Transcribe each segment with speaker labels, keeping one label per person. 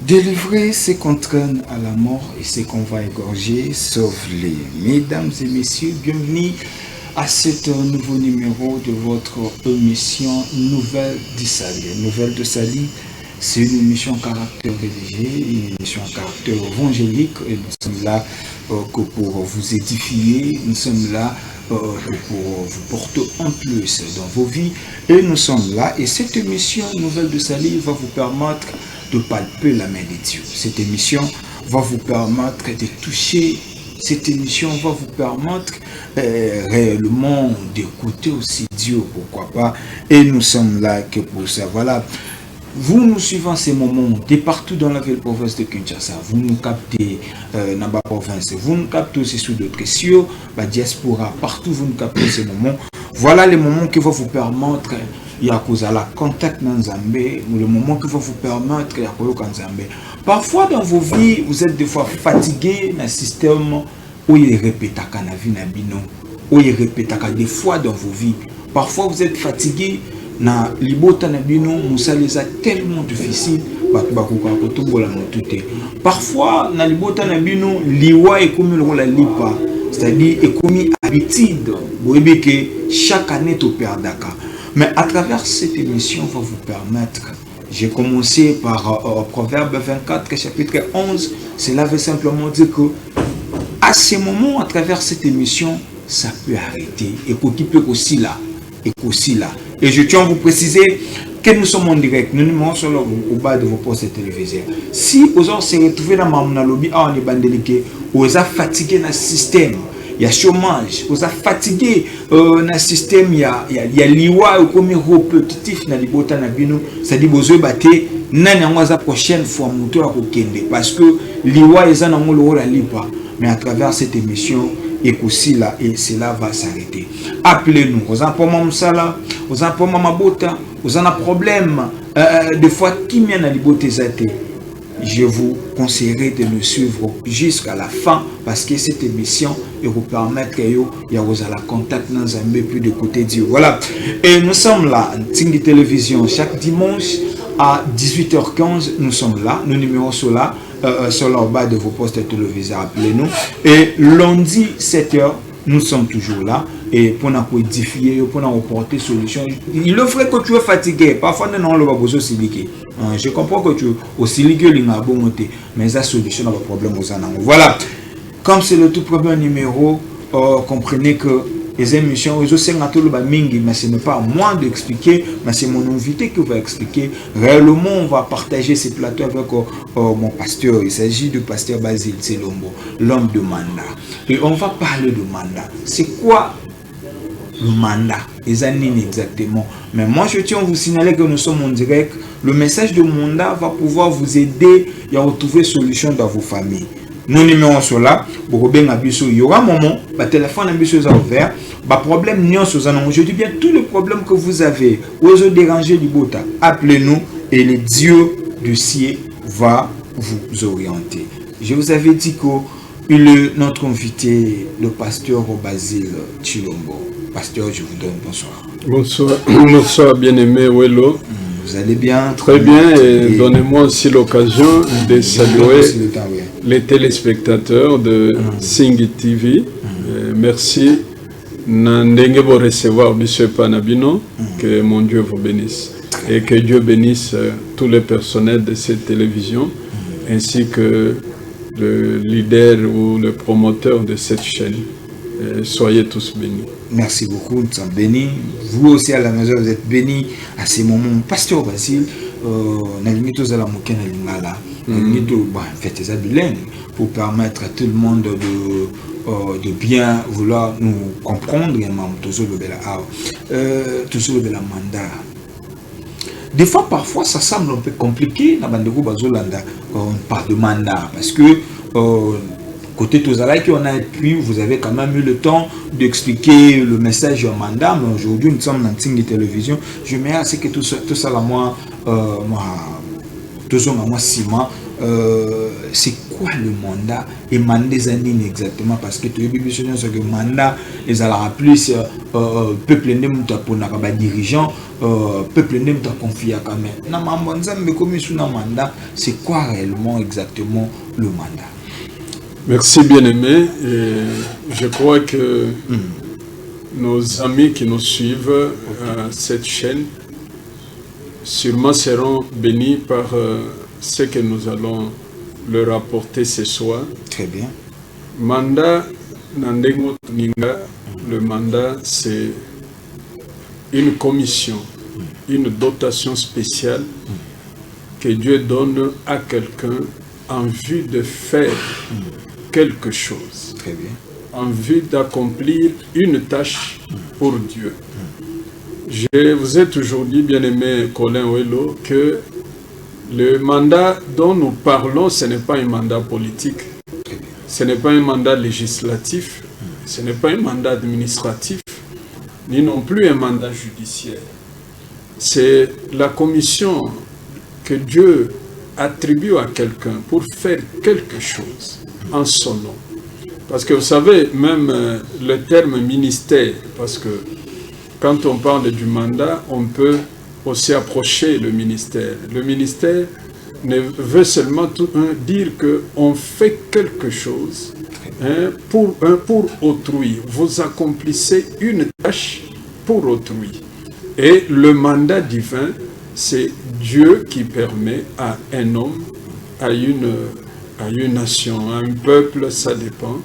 Speaker 1: Délivrer ceux qu'on traîne à la mort et ceux qu'on va égorger, sauve-les. Mesdames et messieurs, bienvenue à cet nouveau numéro de votre émission Nouvelles du Sali. Nouvelles de Sali, c'est une émission à caractère religieux, une émission à caractère évangélique, et nous sommes là que pour vous édifier, nous sommes là pour vous porter en plus dans vos vies, et nous sommes là, et cette émission Nouvelles de Sali va vous permettre de palper la main de Dieu. Cette émission va vous permettre de toucher, cette émission va vous permettre réellement d'écouter aussi Dieu, pourquoi pas, et nous sommes là que pour ça. Voilà, vous nous suivez en ces moments de partout dans la ville province de Kinshasa, vous nous captez dans la province, vous nous captez aussi sur d'autres cieux, la diaspora, partout vous nous captez ces moments. Voilà les moments qui vont vous permettre il y a la contact dans Zambé, le moment qui va vous permettre il y a Zambé. Parfois dans vos vies, vous êtes des fois fatigué dans le système où il répète à la vie où il répète des fois dans vos vies. Parfois vous êtes fatigué na libota na bino musaleza tellement difficile parfois na libota na bino liwa ekomi la lipa, c'est-à-dire ekomi habitude boyebe que chaque année to perdaka. Mais à travers cette émission va vous permettre, j'ai commencé par Proverbe 24 chapitre 11, cela veut simplement dire que à ce moment, à travers cette émission, ça peut arrêter et qu'il peut aussi là. Et je tiens à vous préciser que nous sommes en direct, nous nous sur le bas de vos postes télévisés. Si vous se retrouvez dans ma lobby, on est bandeliqué, vous êtes fatigué dans le système, il y a chômage, vous êtes fatigué dans le système, il y a l'iwa comme répétitif dans les botas na bino, c'est-à-dire vous êtes batté, la prochaine fois moto à kokende parce que l'iwa est en la lipa, mais à travers cette émission et aussi là, et cela va s'arrêter. Appelez-nous, vous en pouvez m'amsala, vous en pouvez m'amabota, vous en avez un problème, des fois qui mène à l'ibota zate. Je vous conseillerais de nous suivre jusqu'à la fin parce que cette émission vous permettre de la contact dans un peu plus de côté Dieu. Voilà. Et nous sommes là, Tingi Télévision, chaque dimanche à 18h15, nous sommes là, nos numéros sont là, sur le bas de vos postes télévisés, appelez-nous. Et lundi 7h, nous sommes toujours là. Et pour nous édifier, pour nous apporter solution. Il le ferait que tu es fatigué. Parfois, nous n'avons pas besoin de siliquer. Je comprends que tu es aussi ligué, mais la solution n'a pas de problème aux années. Voilà. Comme c'est le tout premier numéro, comprenez que les émissions, mais ce n'est pas à moi d'expliquer, mais c'est mon invité qui va expliquer. Réellement, on va partager ces plateaux avec mon pasteur. Il s'agit du pasteur Basile Tselombo, l'homme de mandat. Et on va parler de mandat. C'est quoi le mandat? Les années exactement. Mais moi, je tiens à vous signaler que nous sommes en direct. Le message de mandat va pouvoir vous aider à retrouver solution dans vos familles. Nos numéros sont là. Il y aura un moment, le téléphone est ouvert. Problème, je dis bien tous les problèmes que vous avez, ou vous dérangez du bota, appelez-nous et le Dieu du ciel va vous orienter. Je vous avais dit que notre invité, le pasteur Basile Tselombo. Pasteur, je vous donne bonsoir.
Speaker 2: Bonsoir, bonsoir bien-aimé Welo.
Speaker 1: Vous allez bien?
Speaker 2: Très bien, et donnez-moi aussi l'occasion de saluer les téléspectateurs de Sing TV. Merci. N'andenge vous recevoir Monsieur Panabino, que mon Dieu vous bénisse. Et que Dieu bénisse tous les personnels de cette télévision, ainsi que le leader ou le promoteur de cette chaîne. Soyez tous bénis.
Speaker 1: Merci beaucoup, nous sommes bénis. Vous aussi à la maison, vous êtes bénis à ces moments. Pasteur Basile, pour permettre à tout le monde de bien vouloir nous comprendre. Des fois, parfois, ça semble un peu compliqué. On parle de mandat parce que côté Tozalaki, on a pu, vous avez quand même eu le temps d'expliquer le message du mandat, mais aujourd'hui nous sommes dans une télévision. Je mets à ce que tout ça là, moi, c'est quoi le mandat et mandat exactement parce que tu es bien sûr que le mandat les a plus peuple n'aime pas pour n'avoir dirigeant peuple n'aime pas confier à quand même na mambanza mais comme sous na mandat c'est quoi réellement exactement le mandat?
Speaker 2: Merci bien-aimé. Je crois que nos amis qui nous suivent à cette chaîne sûrement seront bénis par ce que nous allons leur apporter ce soir.
Speaker 1: Très bien.
Speaker 2: Mandat, le mandat, c'est une commission, une dotation spéciale que Dieu donne à quelqu'un en vue de faire quelque chose.
Speaker 1: Très bien.
Speaker 2: En vue d'accomplir une tâche pour Dieu. Je vous ai toujours dit, bien-aimé Colin Ouello, que le mandat dont nous parlons, ce n'est pas un mandat politique, ce n'est pas un mandat législatif, ce n'est pas un mandat administratif, ni non plus un mandat judiciaire. C'est la commission que Dieu attribue à quelqu'un pour faire quelque chose en son nom. Parce que vous savez, même le terme ministère, parce que quand on parle du mandat, on peut aussi approcher le ministère. Le ministère ne veut seulement dire qu'on fait quelque chose pour autrui. Vous accomplissez une tâche pour autrui. Et le mandat divin, c'est Dieu qui permet à un homme, à une nation, à un peuple, ça dépend,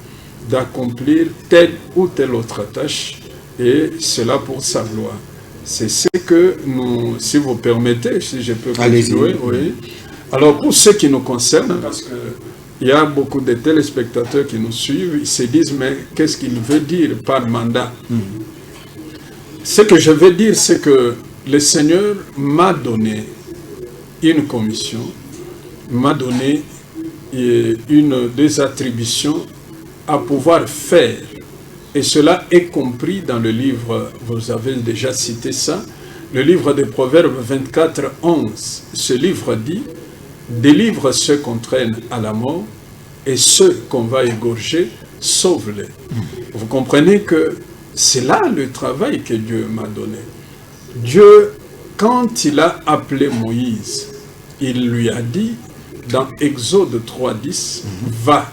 Speaker 2: d'accomplir telle ou telle autre tâche, et cela pour sa gloire. C'est ce que nous, si vous permettez, si je peux continuer, oui. Alors pour ce qui nous concerne, parce qu'il y a beaucoup de téléspectateurs qui nous suivent, ils se disent, mais qu'est-ce qu'il veut dire par mandat? Ce que je veux dire, c'est que le Seigneur m'a donné une commission, m'a donné des attributions à pouvoir faire. Et cela est compris dans le livre, vous avez déjà cité ça, le livre des Proverbes 24, 11. Ce livre dit, délivre ceux qu'on traîne à la mort et ceux qu'on va égorger, sauve-les. Vous comprenez que c'est là le travail que Dieu m'a donné. Dieu, quand il a appelé Moïse, il lui a dit, dans Exode 3, 10, va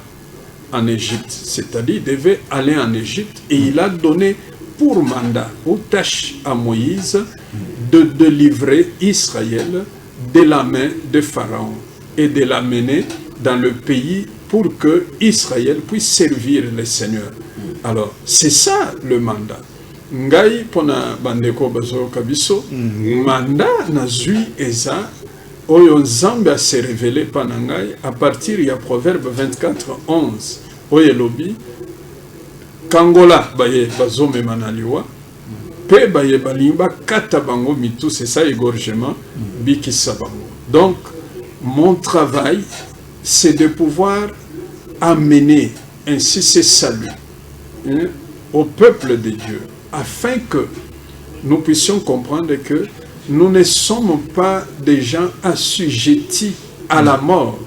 Speaker 2: en Égypte, c'est-à-dire il devait aller en Égypte et il a donné pour mandat, ou tâche à Moïse de délivrer Israël de la main de Pharaon et de l'amener dans le pays pour que Israël puisse servir le Seigneur. Alors, c'est ça le mandat. Ngai pona bandeko bazo kabiso, mandat nazui eza oyo nzambe a se révélé panangai à partir de Proverbe 24, 11. Oye lobi, kangola baye bazome manaliwa, pe baye balimba kata bango mitu, c'est ça égorgement, bikisa bango. Donc, mon travail, c'est de pouvoir amener ainsi ce salut au peuple de Dieu, afin que nous puissions comprendre que nous ne sommes pas des gens assujettis à la mort.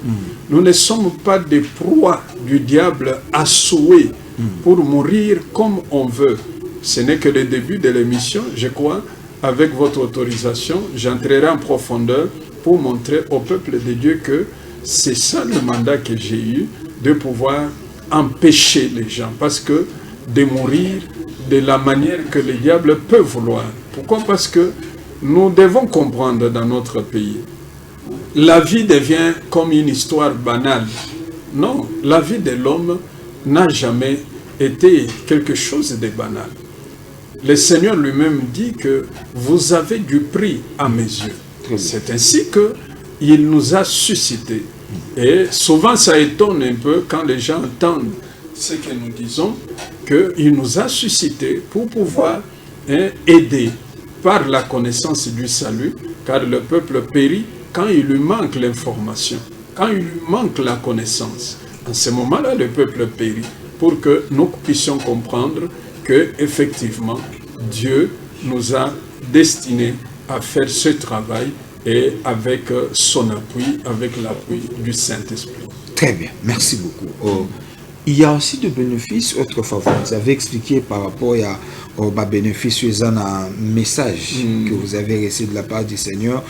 Speaker 2: Nous ne sommes pas des proies du diable à souhait pour mourir comme on veut. Ce n'est que le début de l'émission, je crois. Avec votre autorisation, j'entrerai en profondeur pour montrer au peuple de Dieu que c'est ça le mandat que j'ai eu, de pouvoir empêcher les gens. Parce que de mourir de la manière que le diable peut vouloir. Pourquoi? Parce que nous devons comprendre dans notre pays, la vie devient comme une histoire banale. Non, la vie de l'homme n'a jamais été quelque chose de banal. Le Seigneur lui-même dit que vous avez du prix à mes yeux. C'est ainsi qu'il nous a suscités. Et souvent ça étonne un peu quand les gens entendent ce que nous disons, qu'il nous a suscités pour pouvoir aider par la connaissance du salut, car le peuple périt quand il lui manque l'information, quand il lui manque la connaissance. En ce moment-là, le peuple périt pour que nous puissions comprendre que effectivement Dieu nous a destinés à faire ce travail et avec son appui, avec l'appui du Saint-Esprit.
Speaker 1: Très bien, merci beaucoup. Il y a aussi des bénéfices autrefois. Vous avez expliqué par rapport aux bénéfices, il y a un message que vous avez reçu de la part du Seigneur.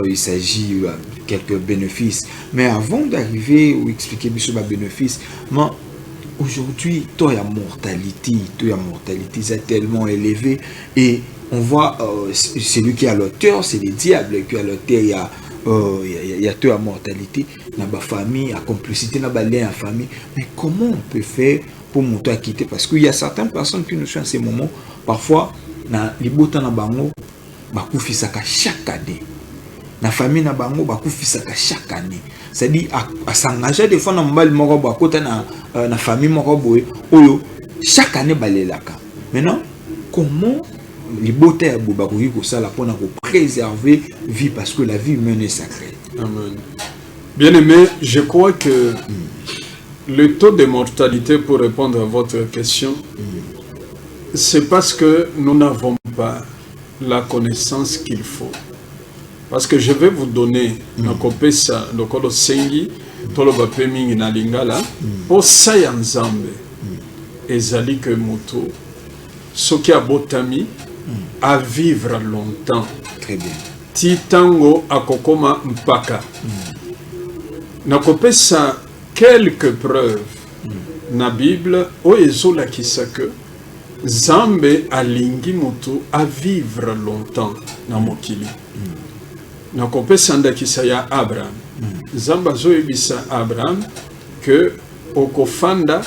Speaker 1: Il s'agit de quelques bénéfices. Mais avant d'arriver ou expliquer les bénéfices, aujourd'hui, il y a mortalité est tellement élevée et on voit celui qui a l'auteur, c'est le diable qui a l'auteur. Il y a toute la mortalité dans la famille, la complicité dans la lien en famille. Mais comment on peut faire pour monter à quitter? Parce qu'il y a certaines personnes qui nous sont en ces moments, parfois, dans les botans dans bango, bakufisaka chaque année. Dans la famille dans bango, bakufisaka chaque année. C'est-à-dire à s'engager des fois dans le moro bakota dans la famille moro boy, chaque année balelaka. Maintenant, comment les beautés à Boubakouki pour ça, pour préserver la vie, parce que la vie humaine est sacrée.
Speaker 2: Amen. Bien aimé, je crois que le taux de mortalité, pour répondre à votre question, c'est parce que nous n'avons pas la connaissance qu'il faut. Parce que je vais vous donner un kopesa, le kolo sengi, tolo bapemi na lingala, pour ça yanzambe, ezali que moto, ce qui a botami, à vivre longtemps.
Speaker 1: Très bien.
Speaker 2: Titango akokoma mpaka. Nakopesa quelques preuves na Bible o ezola kisaka Zambe alingi moto à vivre longtemps na mokili. Nakopesa ndakisa ya Abraham. Zamba zo ebisa Abraham que okofanda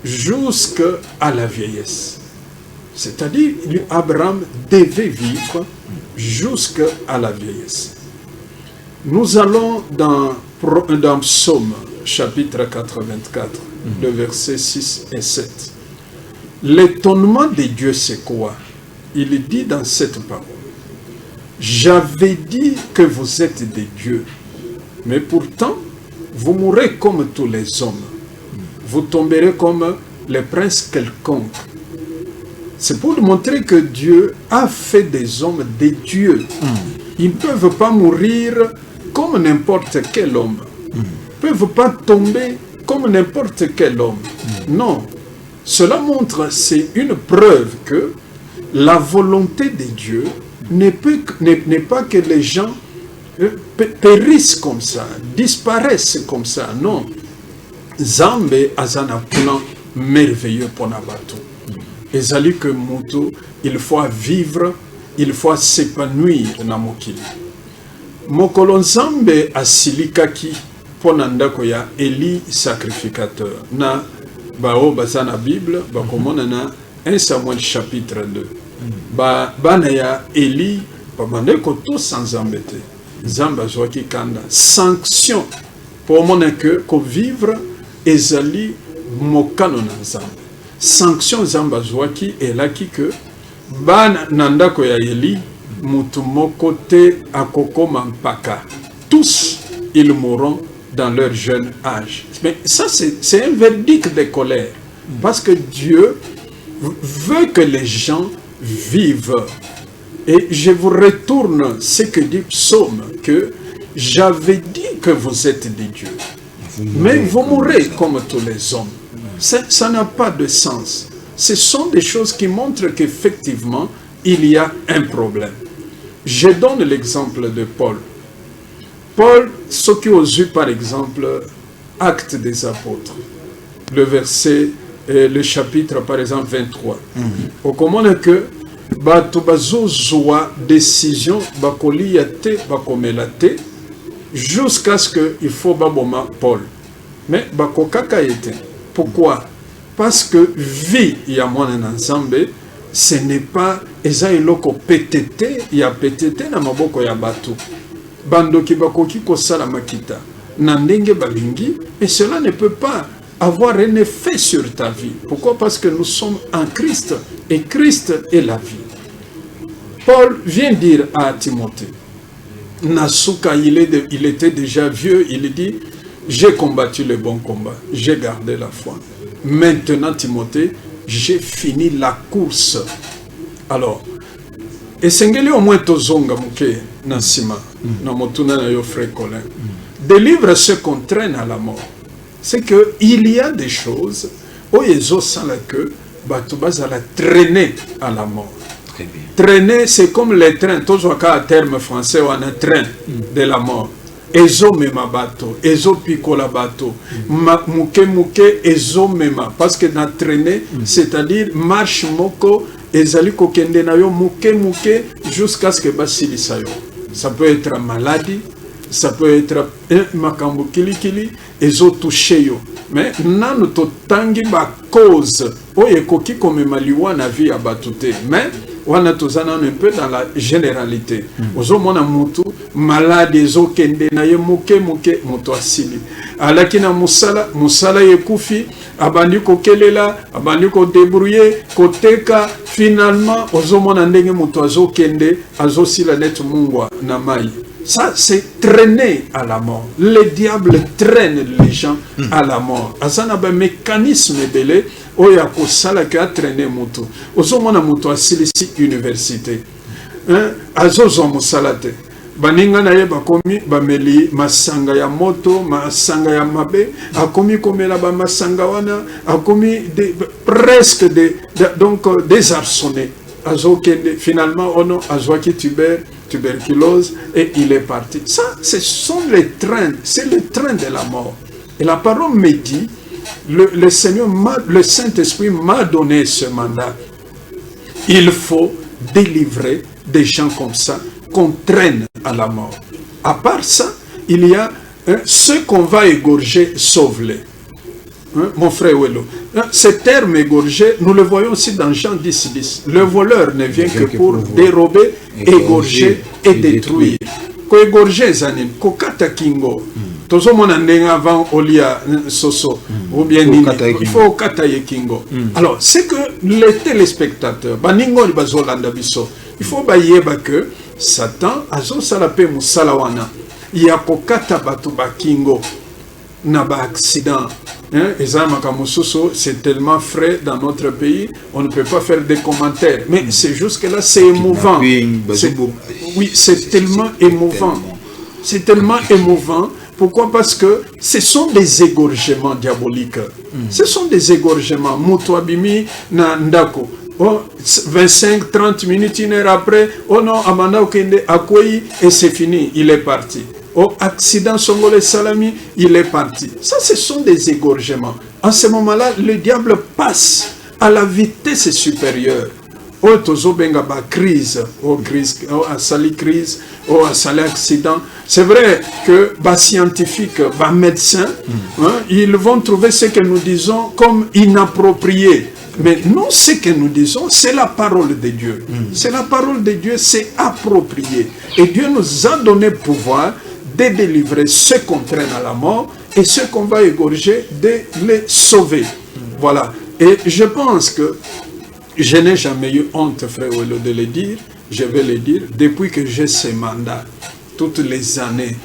Speaker 2: jusqu'à la vieillesse. C'est-à-dire, Abraham devait vivre jusqu'à la vieillesse. Nous allons dans Psaume, chapitre 84, le verset 6 et 7. L'étonnement de Dieu, c'est quoi? Il dit dans cette parole, « J'avais dit que vous êtes des dieux, mais pourtant, vous mourrez comme tous les hommes. Vous tomberez comme les princes quelconques. » C'est pour montrer que Dieu a fait des hommes des dieux. Ils ne peuvent pas mourir comme n'importe quel homme. Ils ne peuvent pas tomber comme n'importe quel homme. Non. Cela montre, c'est une preuve que la volonté de Dieu n'est pas que les gens périssent comme ça, disparaissent comme ça. Non. Zambé a un plan merveilleux pour Nabato. Ezali que moto, il faut vivre, il faut s'épanouir na mokili. Mokolo Nzambe asilikaki ponanda koya Eli sacrificateur. Na bao bazana Bible, ba komona na 1 Samuel chapitre 2. Ba bana ya Eli ba bande ko to sans embêter. Zamba zoaki kanda sanction pour mona que ko vivre ezali mokano na Nzambe. Sanction Zamba Zouaki est là qui que ban nandako ya Eli mutumoko te akoko mampaka. Tous ils mourront dans leur jeune âge. Mais ça c'est un verdict de colère parce que Dieu veut que les gens vivent. Et je vous retourne ce que dit Psaume, que j'avais dit que vous êtes des dieux, mais vous mourrez comme tous les hommes. Ça n'a pas de sens. Ce sont des choses qui montrent qu'effectivement, il y a un problème. Je donne l'exemple de Paul. Paul, ce qui a vu par exemple, Actes des Apôtres, le chapitre par exemple 23. Au comment que Batubazo zoa décision bakoliate bakomelate jusqu'à ce qu'il faut baboma Paul. Mais bakokaka était. Pourquoi? Parce que vie ya mwana na Nzambe, ce n'est pas eza iloko petete ya petete na maboko ya bato. Bandoki bakoki kosala makita na ndenge balingi, et cela ne peut pas avoir un effet sur ta vie. Pourquoi? Parce que nous sommes en Christ et Christ est la vie. Paul vient dire à Timothée, Nasuka, il était déjà vieux, il dit, j'ai combattu le bon combat, j'ai gardé la foi. Maintenant, Timothée, j'ai fini la course. Alors, et sengeli au moins tozonga muke nasima, na motuna na yo frère Colin. Délivre ceux qu'on traîne à la mort. c'est qu'il y a des choses où ils ont ça que Batouba la traîner à la mort.
Speaker 1: Très bien.
Speaker 2: Traîner, c'est comme les trains. Toujours qu'à terme français, on a un train de la mort. Ezo mema bateau, ezo pikola bateau, muke ezo mema. Parce que dans traîner, c'est-à-dire marche moko, ezali kokende na yo muke jusqu'à ce que basili yo. Ça peut être maladie, ça peut être makambo kili, ezo touché yo. Mais nanu to tangi ba cause, oye koki komema liwa na vie abatute. Mais on a tous un peu dans la généralité. Ozo mona mutu malade ezo kende na ye muke mutu asili. Alakina musala ye kufi abandi ko kelela, abandi ko débrouiller, koteka finalement ozo mona ndenge mutu azo kende azo sila net mungwa na mai. Ça, c'est traîner à la mort. Le diable traîne les gens à la mort. Azana ba mécanisme belé oya ko sala ka traîner mutu. Ozo mona mutu asili si université. Azo zo musalate. Baninga na ye bakomi bameli masanga ya moto, masanga ya mabe, akomi komela ba masanga wana, akomi presque donc désarçonné. Azo kende finalement ono azwaki tuberculose et il est parti. Ça, ce sont les trains, c'est le train de la mort. Et la parole me dit, le Seigneur, le Saint-Esprit m'a donné ce mandat. Il faut délivrer des gens comme ça, qu'on traîne à la mort. À part ça, il y a ceux qu'on va égorger, sauve-les. Mon frère Welo, ce terme égorger, nous le voyons aussi dans Jean 10:10. Le voleur ne vient que pour dérober, égorger et détruire. Ko égorger zanin, ko kata kingo. Tozo mona ndenga avant olia soso ou bien il faut kata ye kingo. Alors, c'est que les téléspectateurs, baningo li bazolanda biso, il faut bayeba que Satan azo salape musalawana. Ya ko kata batu bakingo na ba accident. C'est tellement frais dans notre pays, on ne peut pas faire des commentaires. Mais c'est juste que là, c'est émouvant. Oui, c'est tellement émouvant. C'est tellement émouvant. Pourquoi? Parce que ce sont des égorgements diaboliques. Ce sont des égorgements. Moutouabimi na ndako. Oh, 25-30 minutes, une heure après, oh non, Amanda Okende Akweyi, et c'est fini, il est parti. Au accident Songole Salami, il est parti. Ça, ce sont des égorgements. En ce moment-là, le diable passe à la vitesse supérieure. Oh, tozo benga ba crise, oh sali crise, oh sali accident. C'est vrai que ba scientifiques, ba médecins, ils vont trouver ce que nous disons comme inapproprié. Mais non, ce que nous disons, c'est la parole de Dieu. C'est la parole de Dieu, c'est approprié. Et Dieu nous a donné pouvoir de délivrer ceux qu'on traîne à la mort et ceux qu'on va égorger, de les sauver. Voilà. Et je pense que je n'ai jamais eu honte, frère Welo, de le dire. Je vais le dire. Depuis que j'ai ce mandat, toutes les années.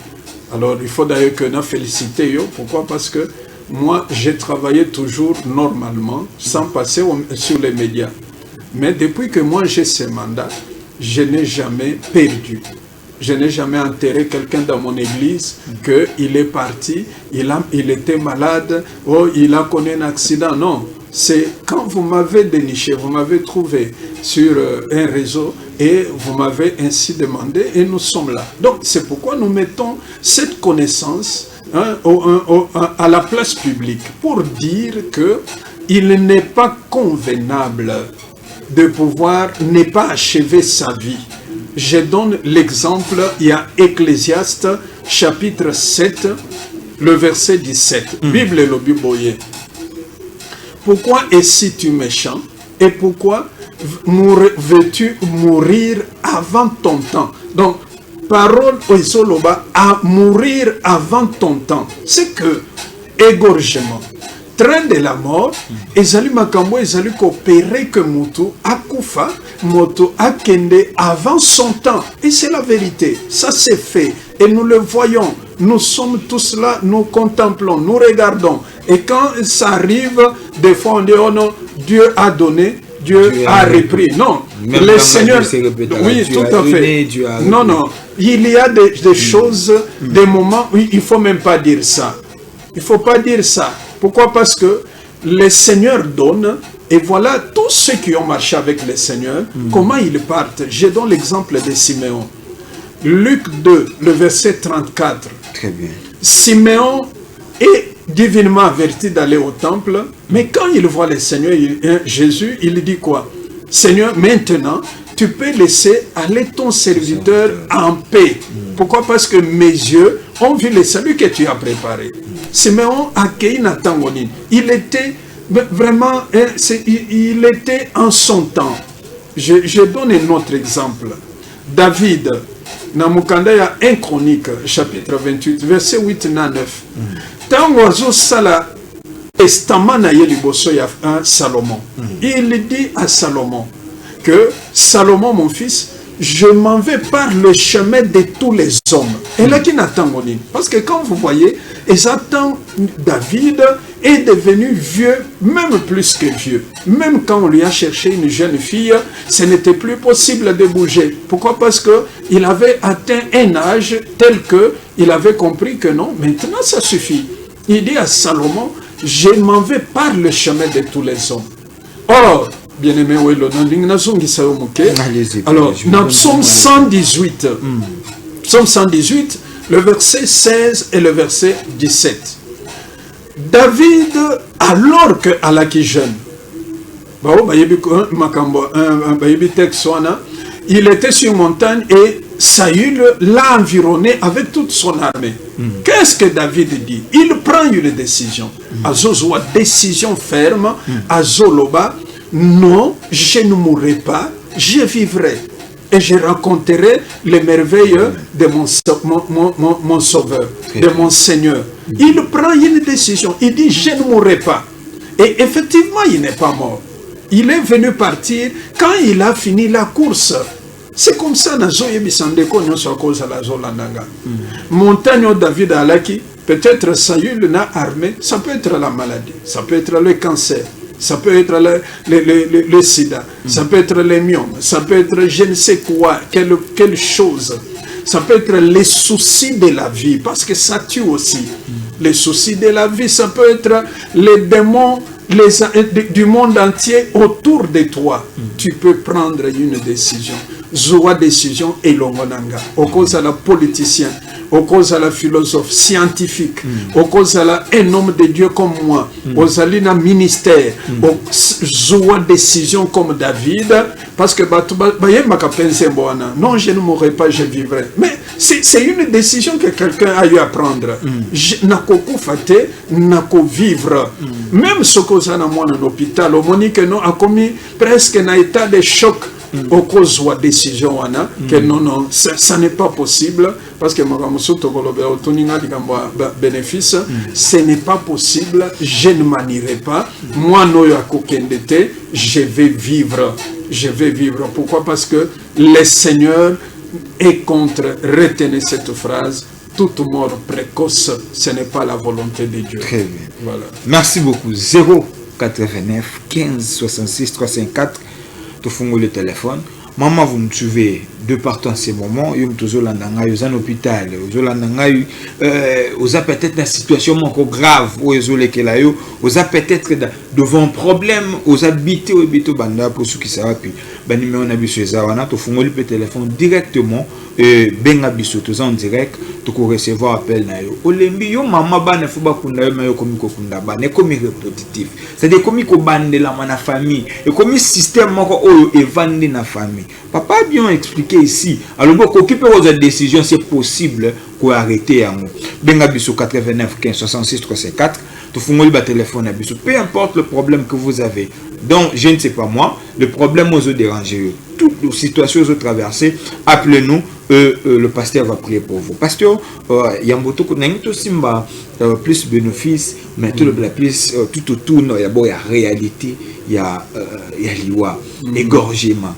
Speaker 2: Alors, il faut d'ailleurs que nous féliciter. Pourquoi? Parce que moi, j'ai travaillé toujours normalement, sans passer sur les médias. Mais depuis que moi, j'ai ce mandat, je n'ai jamais perdu. Je n'ai jamais enterré quelqu'un dans mon église qu'il est parti, il était malade, ou il a connu un accident. Non, c'est quand vous m'avez déniché, vous m'avez trouvé sur un réseau et vous m'avez ainsi demandé et nous sommes là. Donc c'est pourquoi nous mettons cette connaissance à la place publique pour dire qu'il n'est pas convenable de pouvoir ne pas achever sa vie. Je donne l'exemple, il y a Ecclésiaste chapitre 7, le verset 17. Bible et le Biboye. Pourquoi es-tu méchant et pourquoi veux-tu mourir avant ton temps? Donc, parole oisoloba à mourir avant ton temps. C'est que égorgement, train de la mort, ezali makambo ezali coopérer que mutu akufa, moto akende avant son temps. Et c'est la vérité. Ça c'est fait. Et nous le voyons. Nous sommes tous là, nous contemplons, nous regardons. Et quand ça arrive, des fois on dit, oh non, Dieu a donné, Dieu a repris. Non,
Speaker 1: même
Speaker 2: le Seigneur... Oui,
Speaker 1: Dieu
Speaker 2: tout à fait. Non, non. Il y a des choses, des moments où il ne faut même pas dire ça.
Speaker 3: Il ne faut pas dire ça. Pourquoi? Parce que le Seigneur donne, et voilà tous ceux qui ont marché avec le Seigneur, comment ils partent. Je donne l'exemple de Siméon. Luc 2, le verset 34.
Speaker 1: Très bien.
Speaker 3: Siméon est divinement averti d'aller au temple, mais quand il voit le Seigneur, Jésus, il dit quoi? Seigneur, maintenant, tu peux laisser aller ton serviteur en paix. Pourquoi? Parce que mes yeux ont vu le salut que tu as préparé. Siméon a accueilli Nathan Gonin. Il était vraiment, il était en son temps. Je donne un autre exemple. David, dans il y a 1 Chronique, chapitre 28, verset 8 à 9. Tant oiseau sala testament na yeliboso ya Salomon. Il dit à Salomon que Salomon, mon fils, je m'en vais par le chemin de tous les hommes. Et là, qui n'attend pas. Parce que quand vous voyez, David est devenu vieux, même plus que vieux. Même quand on lui a cherché une jeune fille, ce n'était plus possible de bouger. Pourquoi? Parce qu'il avait atteint un âge tel qu'il avait compris que non, maintenant ça suffit. Il dit à Salomon, je m'en vais par le chemin de tous les hommes. Or, bien-aimé, alors, dans Psaume 118, Psaume 118, le verset 16 et le verset 17. David, alors que Alaki jeune, il était sur une montagne et Saül l'a environné avec toute son armée. Qu'est-ce que David dit? Il prend une décision. Azozoa, décision ferme. Azoloba, non, je ne mourrai pas, je vivrai. Et je raconterai les merveilles de mon Sauveur, de mon Seigneur. Il prend une décision. Il dit, je ne mourrai pas. Et effectivement, il n'est pas mort. Il est venu partir quand il a fini la course. C'est comme ça, montagne David Alaki, peut-être Saül n'a armé, ça peut être la maladie, ça peut être le cancer, ça peut être le sida, ça peut être les myomes, ça peut être je ne sais quoi, quelle chose. Ça peut être les soucis de la vie, parce que ça tue aussi. Les soucis de la vie, ça peut être les démons du monde entier autour de toi. Tu peux prendre une décision. Zoa décision et l'ongonanga. Au cause à la politicien, au cause à la philosophe, scientifique, au cause à la un homme de Dieu comme moi, aux alina ministère, au zoa décision comme David, parce que non, je ne mourrai pas, je vivrai. Mais c'est une décision que quelqu'un a eu à prendre. Nako fate, nako vivre. Même ce qu'on a dans l'hôpital, au Monique non a commis presque un état de choc. Au cause de la décision, que non, ça n'est pas possible, parce que bénéfice, ce n'est pas possible, je ne manierai pas, moi, je vais vivre. Je vais vivre. Pourquoi? Parce que le Seigneur est contre, retenez cette phrase, toute mort précoce, ce n'est pas la volonté de Dieu.
Speaker 1: Très bien.
Speaker 3: Voilà.
Speaker 1: Merci beaucoup. 089 15 66 354. Tu fais le téléphone. Maman, vous me suivez de partout en ce moment. Vous êtes toujours dans un hôpital. Vous êtes peut-être dans une situation encore grave. Vous êtes peut-être devant un problème. Vous habitez au Banda pour ceux qui savent. Ben numéro na biso ezawana to fungoli pe téléphone directement benga biso to en direct to ko recevoir appel na yo olembi yo mama bana fuba kunda yo mayo komi ko kunda bana komi répétitif c'est-à-dire komi ko bande la na famille et komi système moko oyo evandi na famille papa a bien expliqué ici alors beaucoup occuper vos décisions c'est possible ko arrêter yango benga biso 89 15 66 354 to fungoli ba téléphone na biso peu importe le problème que vous avez. Donc, je ne sais pas moi, le problème aux dérangés, toutes les situations aux traversées, appelez-nous, le pasteur va prier pour vous. Pasteur, il y a plus bénéfice, mais tout le plus, tout autour, il y a réalité, il y a l'iwa, égorgement.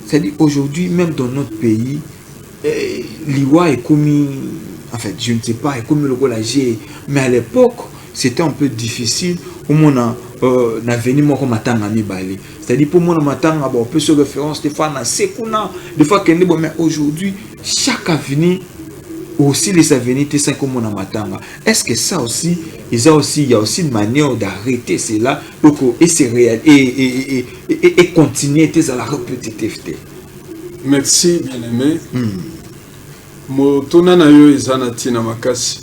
Speaker 1: C'est-à-dire, aujourd'hui, même dans notre pays, l'iwa est commis, en fait, je ne sais pas, est commis le collagé, mais à l'époque, c'était un peu difficile. Au moins, na veni moko matanga mibale. C'est-à-dire pour moi matanga on peut se référence des fois na sekuna, des fois mais aujourd'hui chaque avenue aussi les avenirs, c'est comme on a matanga. Est-ce que ça aussi, il y a aussi une manière d'arrêter cela et c'est réel et continuer à la répétitivité.
Speaker 2: Merci bien-aimé. Motuna na yo izana tina makasi.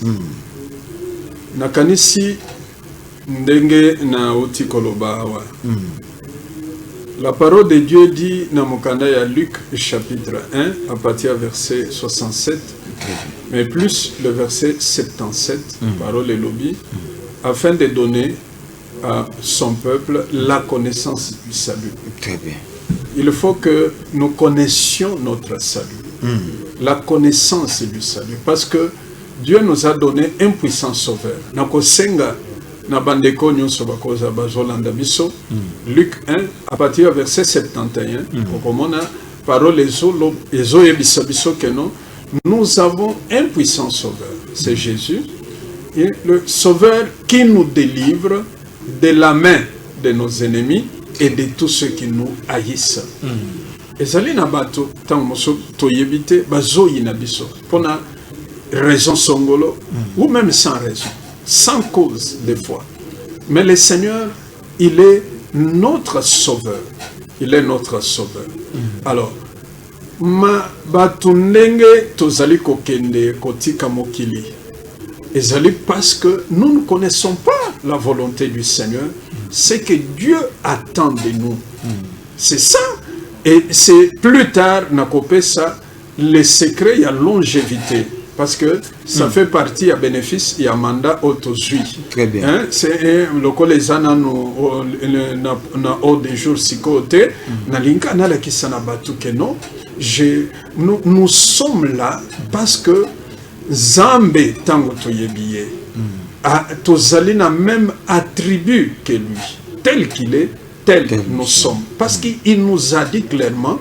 Speaker 2: Nakanisi ndenge na uti koloba awa. La parole de Dieu dit dans Mokanda ya Luc chapitre 1 à partir du verset 67, mais plus le verset 77, parole et lobby, afin de donner à son peuple la connaissance du salut.
Speaker 1: Très bien. Il
Speaker 2: faut que nous connaissions notre salut. La connaissance du salut. Parce que Dieu nous a donné un puissant sauveur. Nakosenga na bandeko nyonso bakoza bazolanda biso. Luc 1 à partir du verset 71. Okomona parole ezo yebisa biso que non, nous avons un puissant sauveur. C'est Jésus. Et le sauveur qui nous délivre de la main de nos ennemis et de tous ceux qui nous haïssent. Ezali na bato tant moso toyebite bazoyi na biso pona raison songolo ou même sans raison, sans cause des fois. Mais le Seigneur, il est notre sauveur. Il est notre sauveur. Alors, ma bato ndenge tozali kokende kotika mokili. Ezali parce que nous ne connaissons pas la volonté du Seigneur, c'est que Dieu attend de nous. C'est ça. Et c'est plus tard, nakopé ça, le secret, il y a longévité. Parce que ça fait partie, à bénéfice, il y a mandat autosui.
Speaker 1: Très bien.
Speaker 2: Hein? C'est le colésana na haut des jours si côté, na linka na la kisana batu que non. Nous sommes là parce que Zambé tango toyebiye. Tozali na même attribut que lui. Tel qu'il est, tel nous sommes. Parce qu'il nous a dit clairement,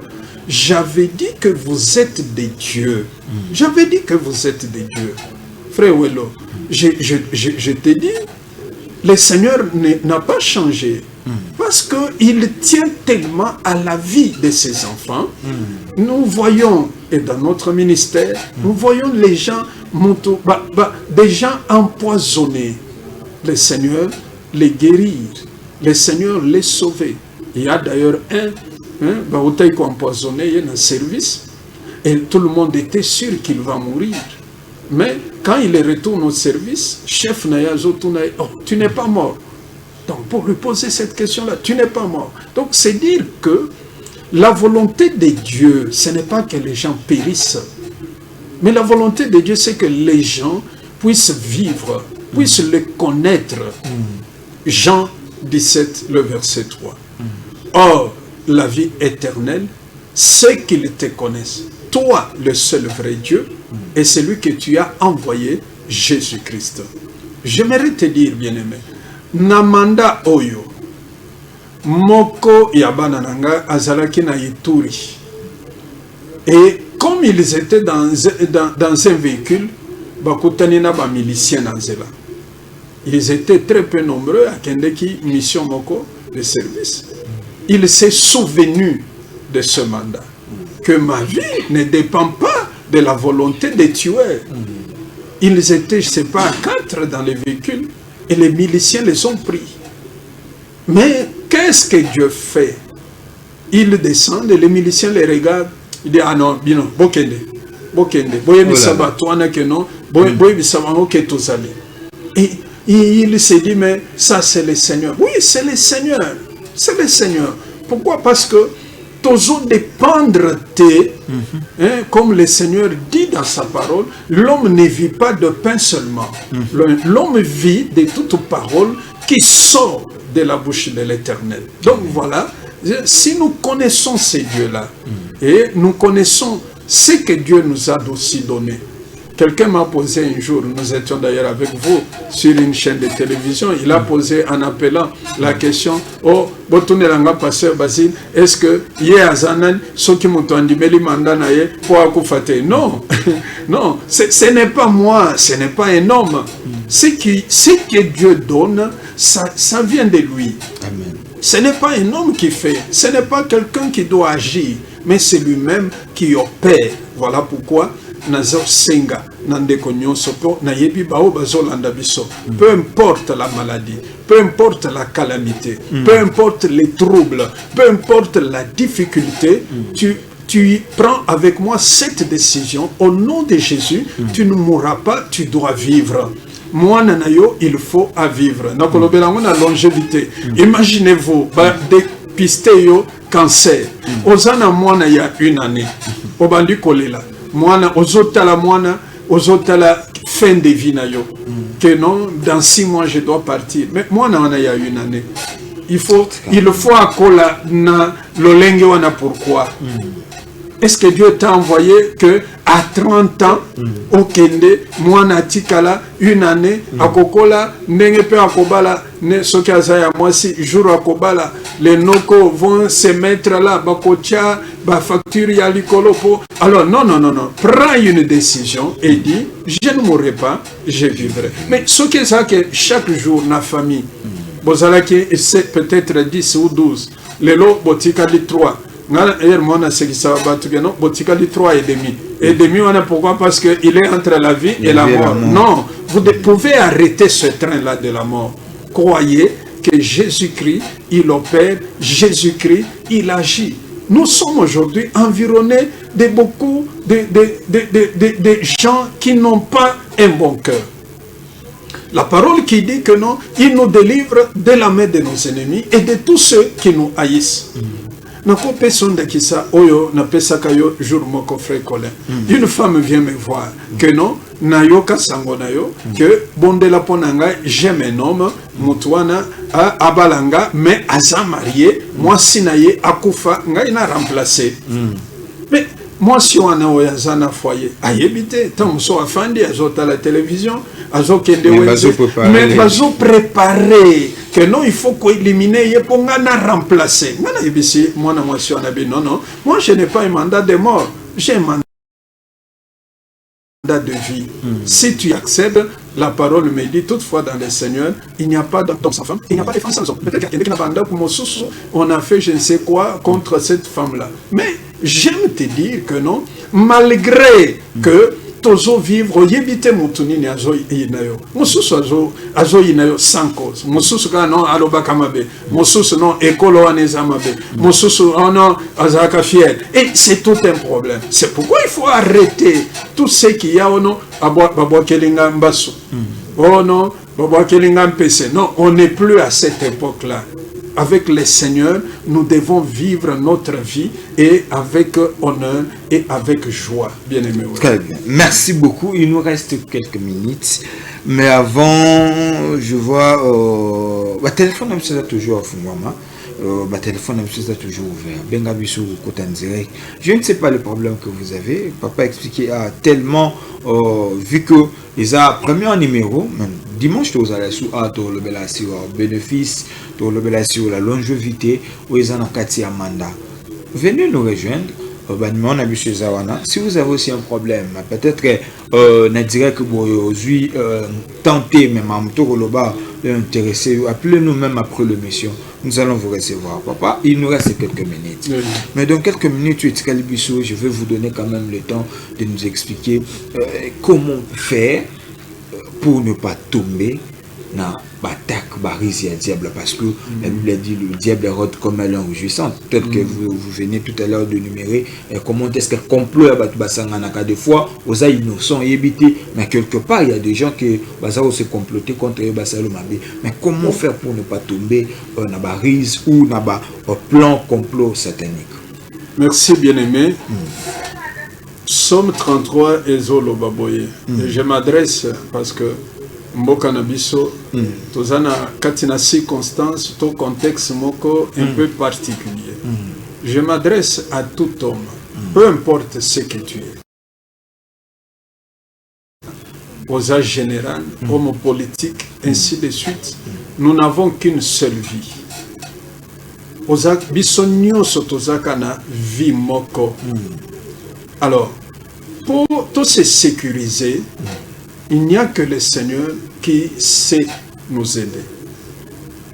Speaker 2: j'avais dit que vous êtes des dieux. J'avais dit que vous êtes des dieux. Frère Wello, je t'ai dit, le Seigneur n'a pas changé. Parce qu'il tient tellement à la vie de ses enfants. Nous voyons, et dans notre ministère, nous voyons les gens, des gens empoisonnés. Le Seigneur les guérir. Le Seigneur les sauver. Il y a d'ailleurs un empoisonné, il y a un service, et tout le monde était sûr qu'il va mourir. Mais quand il retourne au service, chef Nayazo, tu n'es pas mort. Donc pour lui poser cette question-là, tu n'es pas mort. Donc c'est dire que la volonté de Dieu, ce n'est pas que les gens périssent. Mais la volonté de Dieu, c'est que les gens puissent vivre, puissent le connaître. Jean 17, le verset 3. Or, la vie éternelle, ceux qui te connaissent, toi, le seul vrai Dieu, et celui que tu as envoyé, Jésus-Christ. J'aimerais te dire, bien-aimé, Namanda Oyo, Moko Yabana Nanga, Azalaki na Ituri. Et comme ils étaient dans un véhicule, Bakutanina ba milicien Nanzela. Ils étaient très peu nombreux à Kendeki, mission Moko, de service. Il s'est souvenu de ce mandat, que ma vie ne dépend pas de la volonté des tueurs. Ils étaient, je ne sais pas, 4 dans les véhicules, et les miliciens les ont pris. Mais qu'est-ce que Dieu fait? Ils descendent, et les miliciens les regardent, ils disent, ah non, bien non, bokende, boye misaba, toana que non, boye misaba, ok, tous allés. Et il s'est dit, mais ça c'est le Seigneur. Oui, c'est le Seigneur. C'est le Seigneur. Pourquoi? Parce que toujours dépendre comme le Seigneur dit dans sa parole, l'homme ne vit pas de pain seulement. L'homme vit de toute parole qui sort de la bouche de l'Éternel. Donc voilà, si nous connaissons ces dieux-là, et nous connaissons ce que Dieu nous a aussi donné. Quelqu'un m'a posé un jour, nous étions d'ailleurs avec vous sur une chaîne de télévision, il a posé en appelant la question, oh, Botunelanga Pasteur Basile, est-ce que Yé Azanan, ceux qui m'ont dit, Mandanaye, pour Akoufate? Non, non, ce n'est pas moi, ce n'est pas un homme. Ce que Dieu donne, ça vient de lui. Amen. Ce n'est pas un homme qui fait, ce n'est pas quelqu'un qui doit agir, mais c'est lui-même qui opère. Voilà pourquoi
Speaker 3: nazo senga nandeko nyonso po na yebi bao bazolanda biso. Peu importe la maladie, peu importe la calamité, peu importe les troubles, peu importe la difficulté, tu prends avec moi cette décision au nom de Jésus. Tu ne mourras pas, tu dois vivre. Moi nanayo, il faut à vivre. Nakolobela ngona longévité. Imaginez-vous dépister yo cancer. Ozana mwana ya 1 année. Obandi kolela. Mwana ozotala mwana ozotala fin de vie na yo. Que non, dans 6 mois je dois partir. Mais mwana wana ya 1 année. Il faut akola na lolenge wana pourquoi? Est-ce que Dieu t'a envoyé que à 30 ans, au Kende, moi natikala 1 année, à Kokola, n'engepe à Kobala, ne sokazaya moi si jour à Kobala, les noko vont se mettre là, bakocha, ba facture ya likolopo. Alors non, prends une décision et dis, je ne mourrai pas, je vivrai. Mais ce que ça que chaque jour na famille, bozalaki c'est peut-être 10 ou 12, les lots botika de 3. Hier, moi, on a ce qui s'est battu, non, botika de 3 et demi. Et demi, on a pourquoi? Parce qu'il est entre la vie et la mort. Non, vous pouvez arrêter ce train-là de la mort. Croyez que Jésus-Christ, il opère, Jésus-Christ, il agit. Nous sommes aujourd'hui environnés de beaucoup de gens qui n'ont pas un bon cœur. La parole qui dit que non, il nous délivre de la main de nos ennemis et de tous ceux qui nous haïssent. Une femme vient me voir que non, nayoka sango nayo que bondela ponanga j'aime un homme mutuana abalanga mais aza marié moi sinaye akufa ngai na remplacer. Mais moi si on a oyazana foyer ayebite tant so afandi azota la télévision azokende mais bazo préparer que non, il faut éliminer, il faut remplacer. Non, moi je n'ai pas un mandat de mort, j'ai un mandat de vie. Si tu accèdes, la parole me dit toutefois dans le Seigneur, il n'y a pas d'homme sans femme, il n'y a pas de femme sans homme. Peut-être qu'il y a quelqu'un qui on a fait je ne sais quoi contre cette femme-là. Mais j'aime te dire que non, malgré que tozo vivre yebite mutunini azo inayo mususu azo inayo sans cause mususu ka non aloba kamabe mususu non ekolo aneza mabe mususu non azaka fier et c'est tout un problème. C'est pourquoi il faut arrêter tout ce qui y a ono babo kelinga mbasu oh non babo kelinga mpese. Non, on n'est plus à cette époque-là. Avec le Seigneur, nous devons vivre notre vie et avec honneur et avec joie. Bien aimé.
Speaker 1: Très bien. Merci beaucoup. Il nous reste quelques minutes. Mais avant, je vois... le téléphone est toujours au fond. Le téléphone est toujours ouvert. Bengabiso, côté en direct. Je ne sais pas le problème que vous avez. Papa expliqué tellement, vu que les a premier numéro, même dimanche, tu as sous le bénéfice, sur la longévité, où ils ont un quartier Amanda. Venez nous rejoindre. Si vous avez aussi un problème, peut-être que vous tentez même à intéressé, appelez-nous même après l'émission. Nous allons vous recevoir. Papa, il nous reste quelques minutes. Oui. Mais dans quelques minutes, je vais vous donner quand même le temps de nous expliquer comment faire pour ne pas tomber dans l'attaque barise à diable, parce que la Bible dit le diable rôde comme un lion rugissant. Peut-être que vous venez tout à l'heure de numérer comment est-ce qu'un complot a des fois aux innocents et éviter, mais quelque part il y a des gens qui vont se comploter contre eux. Mais comment faire pour ne pas tomber dans la barise ou dans un plan complot satanique?
Speaker 3: Merci bien-aimé. Psaume 33 Ezolo Baboye. Et je m'adresse parce que Mboka Nabiso, tozana katina circonstance, ton contexte moko un peu particulier. Je m'adresse à tout homme, peu importe ce que tu es. Aux âges généraux, homme politique, ainsi de suite, nous n'avons qu'une seule vie. Aux âges bisonio sotozakana vie moko. Alors, pour tout se sécuriser, il n'y a que le Seigneur qui sait nous aider.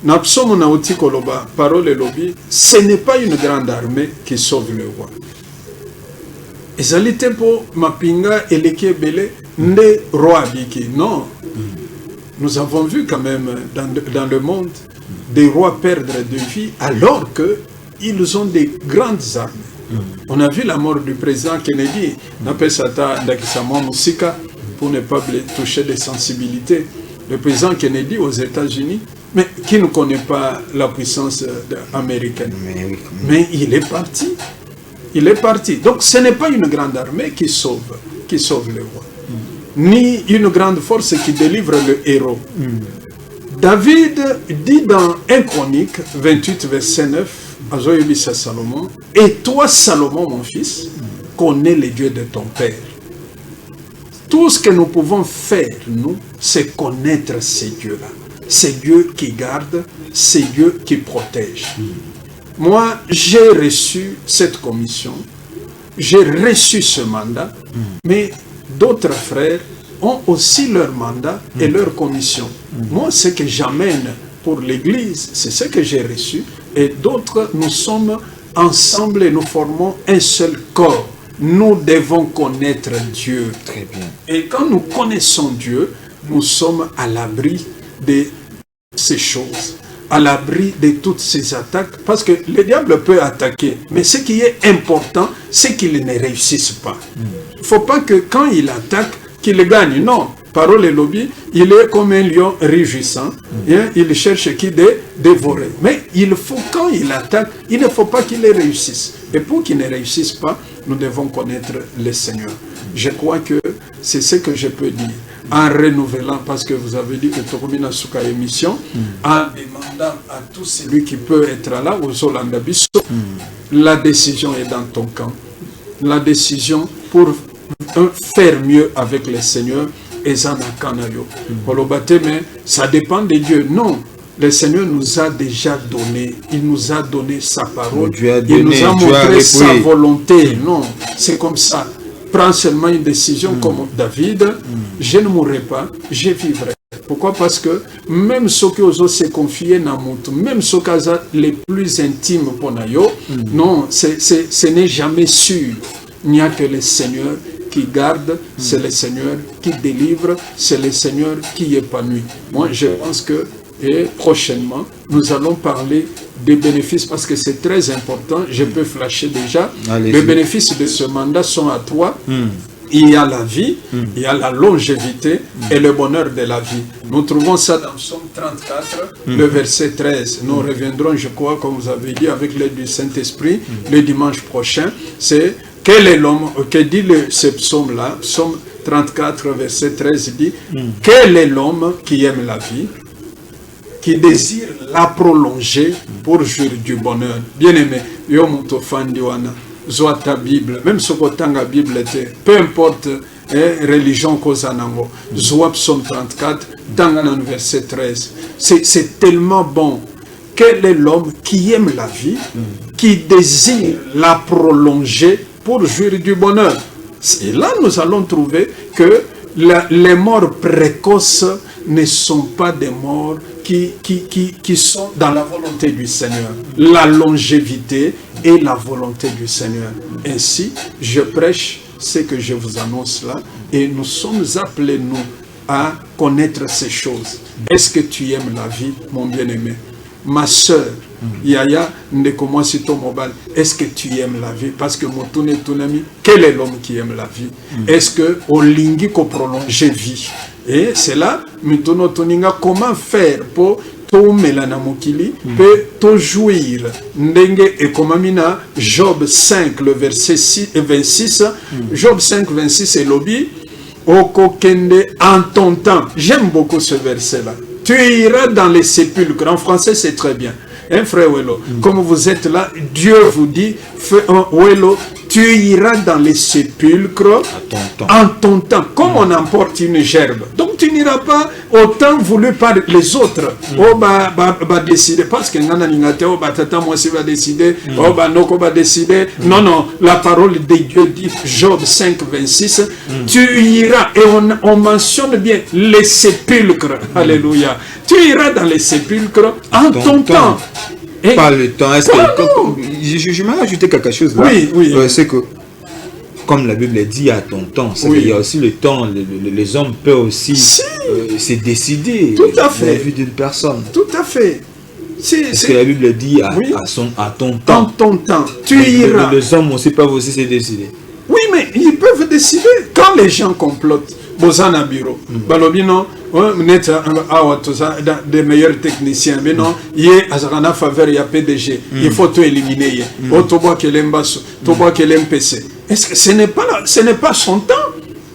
Speaker 3: Napsomo naoti koloba, parole lobby, ce n'est pas une grande armée qui sauve le roi. ezali te mpo mapinga eleki ebele nde roi abiki. Non. Nous avons vu quand même dans le monde des rois perdre de vie alors qu'ils ont des grandes armes. On a vu la mort du président Kennedy, pour ne pas toucher des sensibilités. Le président Kennedy aux États-Unis, mais qui ne connaît pas la puissance américaine. Mais il est parti. Il est parti. Donc ce n'est pas une grande armée qui sauve le roi. Ni une grande force qui délivre le héros. David dit dans 1 Chronique 28, verset 9, à Salomon, et toi, Salomon, mon fils, connais les dieux de ton père. Tout ce que nous pouvons faire, nous, c'est connaître ces dieux-là. Ces dieux qui gardent, ces dieux qui protègent. Moi, j'ai reçu cette commission, j'ai reçu ce mandat, mais d'autres frères ont aussi leur mandat et leur commission. Moi, ce que j'amène pour l'Église, c'est ce que j'ai reçu, et d'autres, nous sommes ensemble et nous formons un seul corps. Nous devons connaître Dieu.
Speaker 1: Très bien.
Speaker 3: Et quand nous connaissons Dieu, nous sommes à l'abri de ces choses, à l'abri de toutes ces attaques, parce que le diable peut attaquer, mais ce qui est important, c'est qu'il ne réussisse pas. Il ne faut pas que quand il attaque, qu'il gagne. Non, parole et lobby, il est comme un lion rugissant, il cherche qui dévorer. Mais il faut, quand il attaque, il ne faut pas qu'il réussisse. Et pour qu'il ne réussisse pas, nous devons connaître le Seigneur. Je crois que c'est ce que je peux dire. En renouvelant, parce que vous avez dit que Tokomina Souka émission, en demandant à tout celui qui peut être là, aux Olandabiso, la décision est dans ton camp. La décision pour faire mieux avec le Seigneur et Zanakanayo. Mais ça dépend de Dieu. Non. Le Seigneur nous a déjà donné, il nous a donné sa parole, il nous a montré sa volonté. Non, c'est comme ça. Prends seulement une décision comme David, je ne mourrai pas, je vivrai. Pourquoi? Parce que même ceux qui osent se confier dans le monde, même ceux qui sont les plus intimes pour nous, non, ce n'est jamais sûr. Il n'y a que le Seigneur qui garde, c'est le Seigneur qui délivre, c'est le Seigneur qui épanouit. Moi, je pense que et prochainement, nous allons parler des bénéfices parce que c'est très important. Je peux flasher déjà. Les bénéfices de ce mandat sont à toi. Il y a la vie, il y a la longévité et le bonheur de la vie. Nous trouvons ça dans Psaume 34, le verset 13. Nous reviendrons, je crois, comme vous avez dit, avec l'aide du Saint-Esprit, le dimanche prochain. C'est quel est l'homme, que dit ce psaume-là, Psaume 34, verset 13, dit quel est l'homme qui aime la vie, qui désire la prolonger pour jouir du bonheur. Bien-aimé, yo muto fandiwana, zoa ta Bible, même ce que la Bible était, peu importe religion kozanango, zoa Psaume 34, dans le verset 13. C'est tellement bon. Quel est l'homme qui aime la vie, qui désire la prolonger pour jouir du bonheur? Et là, nous allons trouver que les morts précoces ne sont pas des morts qui sont dans la volonté du Seigneur. La longévité est la volonté du Seigneur. Ainsi, je prêche ce que je vous annonce là et nous sommes appelés, nous, à connaître ces choses. Est-ce que tu aimes la vie, mon bien-aimé? Ma soeur, Yaya, est-ce que tu aimes la vie? Parce que mon ami, quel est l'homme qui aime la vie? Est-ce que au lingi ko prolonger vie? Et c'est là, comment faire pour to melana mokili, peut jouir. Ndenge et komamina, Job 5, le verset 26, Job 5, 26 et lobby, Oko kende en ton temps. J'aime beaucoup ce verset-là. Tu iras dans les sépulcres. En français, c'est très bien. Hein, frère Welo, comme vous êtes là, Dieu vous dit, Welo, tu iras dans les sépulcres en ton temps, comme on emporte une gerbe. Donc tu n'iras pas au temps voulu par les autres. Oh, bah décider, parce que oh, bah tata, moi aussi va décider, oh, bah noko va décider. Non, non, la parole de Dieu dit, Job 5, 26, tu iras, et on mentionne bien les sépulcres. Alléluia. Tu iras dans les sépulcres en ton temps. Et
Speaker 1: pas le temps. Est-ce que je vais ajouter quelque chose là?
Speaker 3: Oui, oui.
Speaker 1: C'est que comme la Bible dit, à ton temps. Il y a aussi le temps, les hommes peuvent aussi se décider
Speaker 3: tout à fait.
Speaker 1: La vie d'une personne.
Speaker 3: Tout à fait.
Speaker 1: Parce que la Bible dit à ton temps.
Speaker 3: En ton temps, tu iras.
Speaker 1: Les hommes aussi peuvent aussi se décider.
Speaker 3: Oui, mais ils peuvent décider quand les gens complotent. Bozana bureau. Balobino, des meilleurs techniciens. Mais non, il y a faveur, il y a PDG. Il faut tout éliminer. Toboa Kelembaso, Toboa Kelempc. Est-ce que ce n'est pas son temps?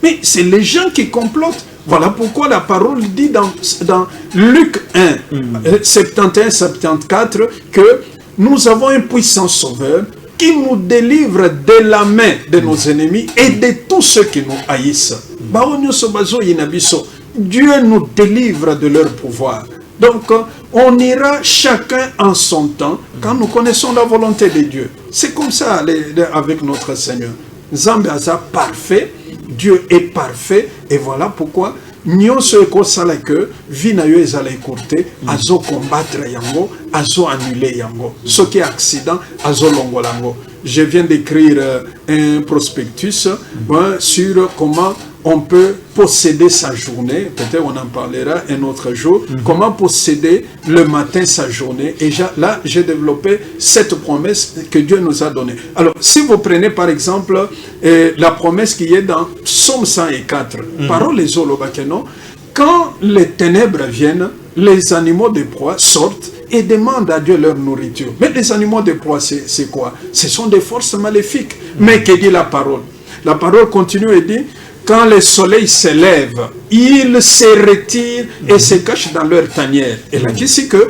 Speaker 3: Mais c'est les gens qui complotent. Voilà pourquoi la parole dit dans Luc 1, 71-74, que nous avons un puissant sauveur qui nous délivre de la main de nos ennemis et de tous ceux qui nous haïssent. Dieu nous délivre de leur pouvoir. Donc, on ira chacun en son temps quand nous connaissons la volonté de Dieu. C'est comme ça avec notre Seigneur. Zambaza parfait, Dieu est parfait, et voilà pourquoi nyonso ekosala que vie na yo ezala écourté, azo combattre yango, azo annuler yango. Ce qui est accident, azo longola yango. Je viens d'écrire un prospectus sur comment on peut posséder sa journée. Peut-être on en parlera un autre jour. Comment posséder le matin sa journée. Et là, j'ai développé cette promesse que Dieu nous a donnée. Alors, si vous prenez par exemple la promesse qui est dans Psaume 104, parole les Olobakeno, quand les ténèbres viennent, les animaux de proie sortent et demandent à Dieu leur nourriture. Mais les animaux de proie, c'est quoi? Ce sont des forces maléfiques. Mais que dit la parole? La parole continue et dit, quand le soleil se lève, ils se retirent et se cachent dans leur tanière. Et là, ici que,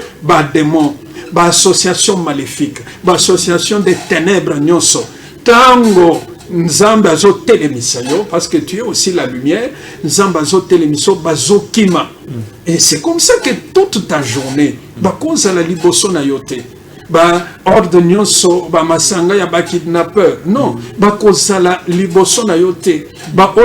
Speaker 3: démon, association maléfique, association des ténèbres, nyonso, tango, Nzamba azo telemisayo, parce que tu es aussi la lumière, Nzamba azo telemiso, bazo kima. Et c'est comme ça que toute ta journée, cause la liboso na yote. Ordre nyonso masanga ya kidnappeur non bakozala liboso na yote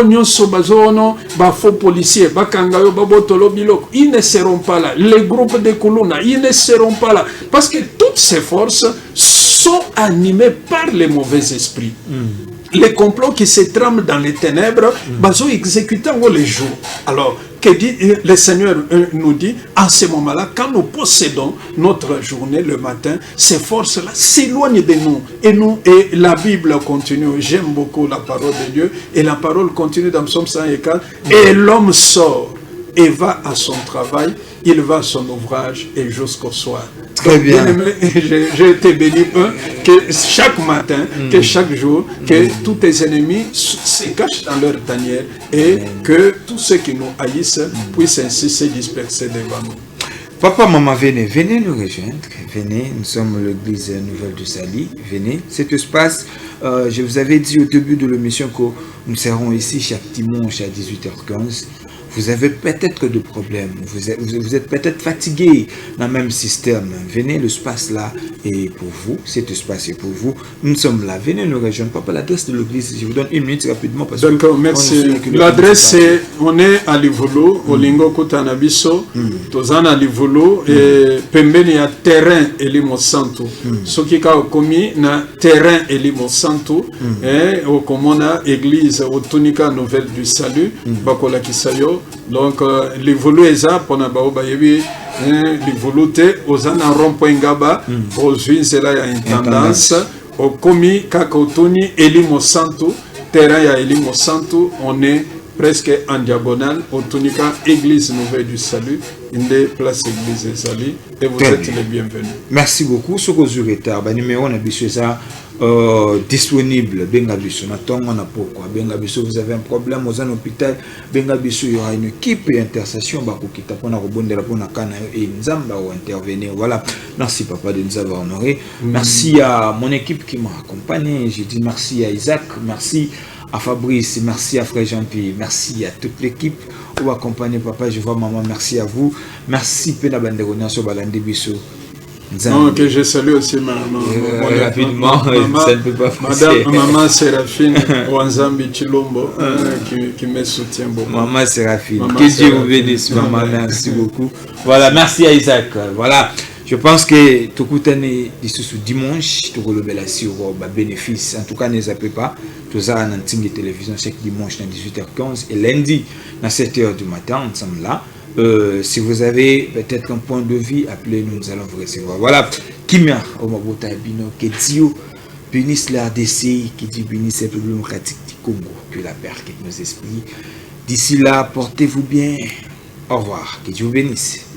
Speaker 3: nyonso bazono faux policier bakanga yo babotolo biloko, ils ne seront pas là. Les groupes de Kuluna, ils ne seront pas là parce que toutes ces forces sont animées par les mauvais esprits. Les complots qui se trament dans les ténèbres, bazo exécutant les jours. Alors, que dit le Seigneur nous dit, en ce moment-là, quand nous possédons notre journée le matin, ces forces-là s'éloignent de nous. Et la Bible continue. J'aime beaucoup la parole de Dieu. Et la parole continue dans Psaume 104. Et l'homme sort et va à son travail, il va à son ouvrage et jusqu'au soir.
Speaker 1: Très bien.
Speaker 3: J'ai été béni que chaque matin, que chaque jour, que tous tes ennemis se cachent dans leur tanière et que tous ceux qui nous haïssent puissent ainsi se disperser devant nous.
Speaker 1: Papa, maman, venez nous rejoindre. Venez, nous sommes l'église Nouvelle du Sali. Venez, cet espace, je vous avais dit au début de l'émission que nous serons ici chaque dimanche à 18h15. Vous avez peut-être des problèmes, vous êtes peut-être fatigué dans le même système. Venez, l'espace là est pour vous, cet espace est pour vous. Nous sommes là, venez nous rejoindre. Papa, l'adresse de l'église, je vous donne une minute rapidement.
Speaker 3: D'accord, merci. L'adresse c'est, on est à Livolo, au Lingo Kutanabiso, Tozana Livolo, et Pembeni à terrain Elimo Santo. Ce qui a commis na terrain Elimo Santo, et au Komona, église, au Tunika Nouvelle du Salut, Bakola Kisayo. Donc, les volus eza pona baoba yebi les volutes ozana rond-point ngaba aux zela ya intendance au komi kakotoni Elimo Santo terrain ya Elimo Santo, on est presque en diagonale au Tunika église Nouvelle du Salut, une des places église Sali, et vous êtes les bienvenus.
Speaker 1: Merci beaucoup. Ce que vous avez numéro on a ça disponible. Bengabiso, on a pourquoi. Bengabiso, vous avez un problème aux hôpital. Bengabiso, il y aura une équipe et intercession. Et Nzamba va intervenir. Voilà. Merci, papa, de nous avoir honoré. Merci à mon équipe qui m'a accompagné. J'ai dit merci à Isaac. Merci à Fabrice. Merci à Frère Jean-Pierre. Merci à toute l'équipe. On va accompagner papa. Je vois maman. Merci à vous. Merci, Pena Banderona, sur Balandebiso.
Speaker 3: Non, que je salue aussi maman.
Speaker 1: Rapidement, ça ne peut pas passer.
Speaker 3: Maman Séraphine Wanzambi Chilombo qui me soutient beaucoup.
Speaker 1: Maman Séraphine, que Dieu vous bénisse, maman, merci beaucoup. Voilà, merci à Isaac. Voilà. Je pense que tout le monde dimanche, tout le monde sur bénéfice. En tout cas, ne zappez pas. Tout ça dans la télévision chaque dimanche à 18h15 et lundi à 7h du matin, ensemble là. Si vous avez peut-être un point de vue, appelez-nous, nous allons vous recevoir. Voilà. Kimia, Omabota Bino, que Dieu bénisse la RDC, que Dieu bénisse le peuple démocratique du Congo, que la paix quitte nos esprits. D'ici là, portez-vous bien. Au revoir. Que Dieu vous bénisse.